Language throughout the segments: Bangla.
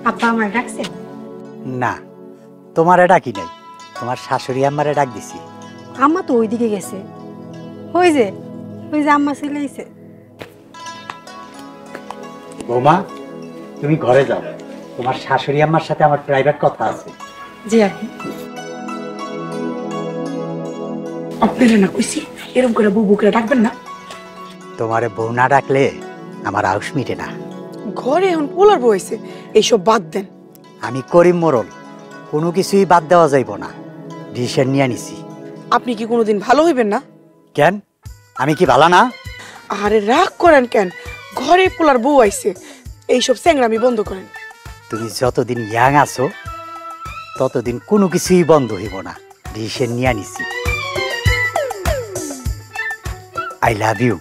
আব্বা আমার ডাকছেন? না, তোমারে ডাকি নাই, তোমার শাশুড়ি আম্মারে ডাক দিছি। আম্মা তো ওইদিকে গেছে। ওই যে আম্মা চলে আইছে। বৌমা, তুমি ঘরে যাও, তোমার শাশুড়ি আম্মার সাথে আমার প্রাইভেট কথা আছে। জি আপনি আপনারা না কইছি এরকম করে বউ বউকে ডাকবেন না। তোমারে বউ না ডাকলে আমার আউশ মিটে না। ঘরে এখন পোলার বউ হয়েছে, এইসব বাদ দেন। আমি করিম মোরল, কোনো কিছুই বাদ দেওয়া যাইব না, ডিসিশন নিয়ে নিছি। আপনি কি কোনোদিন ভালো হইবেন না? কেন, আমি কি ভালো না? আরে রাগ করেন কেন? ঘরে পোলার বউ আইছে, এইসব চ্যাংরামি বন্ধ করেন। তুমি যতদিন ইয়াং আছো ততদিন কোনো কিছুই বন্ধ হইব না, ডিসিশন নিয়ে নিছি। I love you.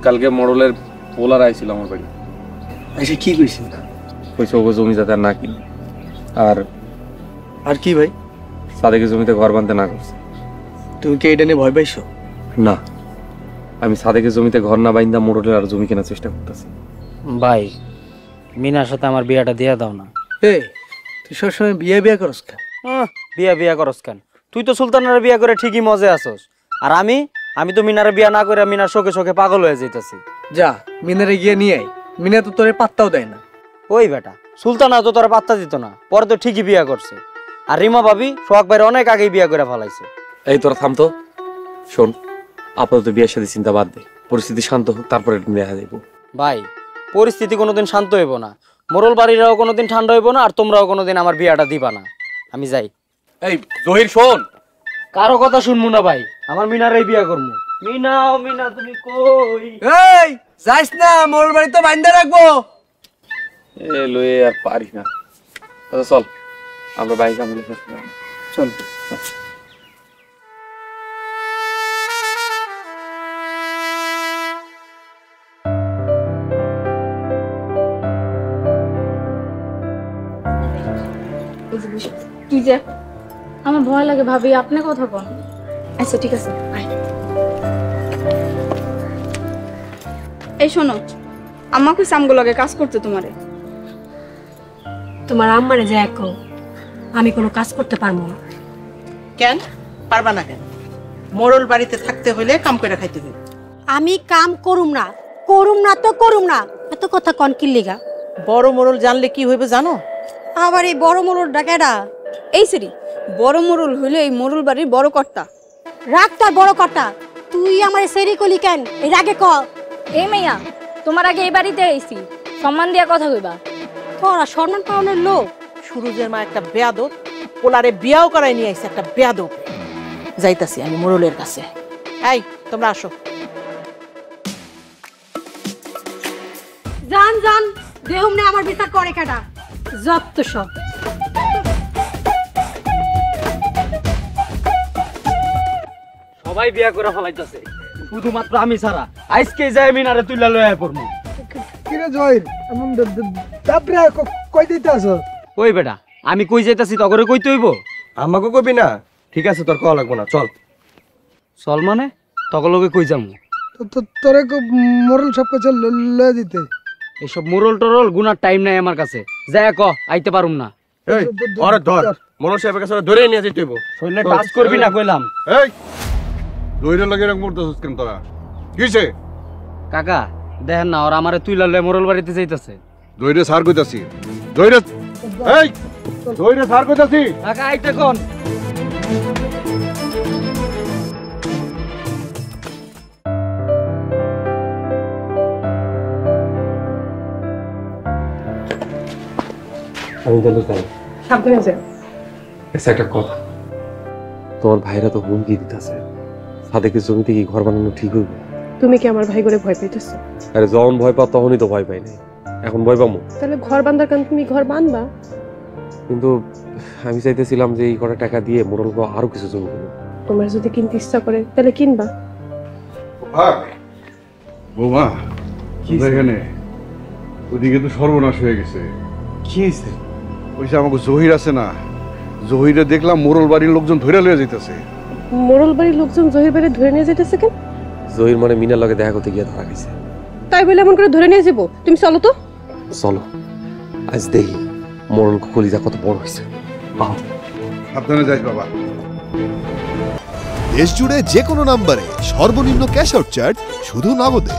কালকে মডেলের পোলার আইছিল আমার বাড়ি। আচ্ছা কি কইছেন? কইছে ওগো জমি যাতে আর না কিনি, আর আর কি ভাই? সাদেকের জমিতে ঘর বাঁধতে না করছে। তুমি কি এটা নিয়ে ভয় পাইছো? না, আমি সাদেকের জমিতে ঘর না বাইন্দা মডেলের আর জমি কেনার চেষ্টা করতেছি। ভাই, মিনার সাথে আমার বিয়াটা দিয়ে দাও না। এই তুই সবসময় বিয়ে করস কেন? বিয়া করস কেন? তুই তো সুলতানের বিয়া করে ঠিকই মজা আসস, আর আমি তো মিনারে বিয়া না করে মিনার শোকে শোকে পাগল হয়ে যাইতাছি। যা মিনারে গিয়ে নিয়ে আই, মিনা তো তোরে পাত্তাও দেয় না। ওই বেটা, সুলতানা তো তোরা পাত্তা দিত না, পরে তো ঠিকই বিয়া করছে। আর রিমা ভাবি সোহাগ ভাইয়ের অনেক আগেই বিয়া করে ফেলাইছে। এই তোরা থামতো, শোন, আপাতত বিয়ের সাথে চিন্তা বাদ দে, পরিস্থিতি শান্ত হোক, তারপরে দেখা যাইব। ভাই, পরিস্থিতি কোনোদিন শান্ত হইব না, মোরল বাড়িরাও কোনোদিন ঠান্ডা হইব না, আর তোমরাও কোনোদিন আমার বিয়াটা দিবা না। আমি যাই। এই জহির শোন, কারো কথা শুনবো না ভাই, আমার মিনারেই বিয়া করবো। মিনা তুমি কই? এই যাইস না, মোর বাড়ি তো বাইন্দা রাখবো। এ লয়ে আর পারি না। আচ্ছা চল, আমরা বাইক আমলে চল। কি যে আমার ভয় লাগে ভাবি, আপনি কথা বল। আচ্ছা ঠিক আছে, এই শোনো, আমাকে সামগো লাগে কাজ করতে তোমারে। তোমার আম্মারে যা কও, আমি কোনো কাজ করতে পারবো না। কেন পারবা না? কেন মোড়ল বাড়িতে থাকতে হলে কাম করে খাইতে হবে। আমি কাম করুম না তো করুম না, এত কথা কন কি লিগা? বড় মোড়ল জানলে কি হইবে জানো? আবার এই বড় মোড়ল ডাকেরা? এই সেরি বড় মোড়ল হইলে এই মোড়ল বাড়ির বড় কর্তা। রাগ তোর বড় কর্তা, তুই আমার সেরি কলি কেন? এই রাগে ক। এই মেয়া, তোমার আগে এই বাড়িতে আইছি, সম্মান দিয়া কথা কইবা। তোরা সম্মান পাওনের লোক। সুরজের মা একটা বেয়াদব, পোলারে বিয়াও করাই নিয়ে আইছে একটা বেয়াদব। যাইতাছি আমি মোড়লের কাছে। এই তোমরা আসো। জান দেহম নে আমার বিচার করে কাটা যত সব। সবাই বিয়া করে ফলাইতেছে, শুধুমাত্র আমি ছাড়া। আজকে যাই মিনারে তুইলা লয়া পড়মু। কিরে জহির, এমন দাবরা কই দিতাছ? ওই বেটা, আমি কই যাইতাছি তগরে কইতে হইব? আমাকে কবি না? ঠিক আছে, তোর কওয়া লাগবো না, চল। চল মানে তগলকে কই যামু? তোরে মোরল সব কিছু লয়ে দিতে। এসব মোরল টরল গুনার টাইম নাই আমার কাছে। যাই ক, আইতে পারুম না। এই আরে ধর, মোরল সাহেবের কাছে ধরে নিয়ে যেতে হইব। শরীরে টাচ করবি না কইলাম। এই দইরে লাগে রাখ মরতেছস কেন তোরা? কিছে কাকা দেখেন না, ওরা আমারে তুইলা লয়ে মোরল বাড়িতে যাইতাছে। দইরে সার কইতাছি, দইরে এই দইরে সার কইতাছি। কাকা আইতে কোন? আমি তাহলে যাই। সাবধানে যাও। একটা কথা, তোমার ভাইরা তো হুমকি দিতেছে, সাদেকের জমিতে কি ঘর বানানো ঠিক হইবে? তুমি কি আমার ভাই করে ভয় পাইতেছো? আরে যখন ভয় পাও তখনই তো ভয় পাই নাই, এখন ভয় পাবো। তাহলে ঘর বাঁধার কারণ তুমি ঘর বাঁধবা। কিন্তু আমি চাইতেছিলাম যে এই কটা টাকা দিয়ে মোড়ল আরো কিছু জমি কিনবো। তোমার যদি কিনতে ইচ্ছা করে তাহলে কিনবা। বৌমা এখানে ওদিকে তো সর্বনাশ হয়ে গেছে। কি হয়েছে? ওই যে আমাকে জহির আছে না, জহিরে দেখলাম মোরল বাড়ির লোকজন ধরে লয়ে যাইতেছে। মোরল বাড়ির লোকজন জহির বাড়ি ধরে নিয়ে যেতেছে কেন? জহির মনে মিনার লগে দেখা করতে গিয়ে ধরা গেছে। তাই বলে এমন করে ধরে নিয়ে যাবো? তুমি চলো তো। চলো আজ দেখি মোরল কলিজা কত বড় হয়েছে। সাবধানে যাই বাবা। দেশ জুড়ে যে কোনো নম্বরে সর্বনিম্ন ক্যাশ আউট চার্জ শুধু নগদে।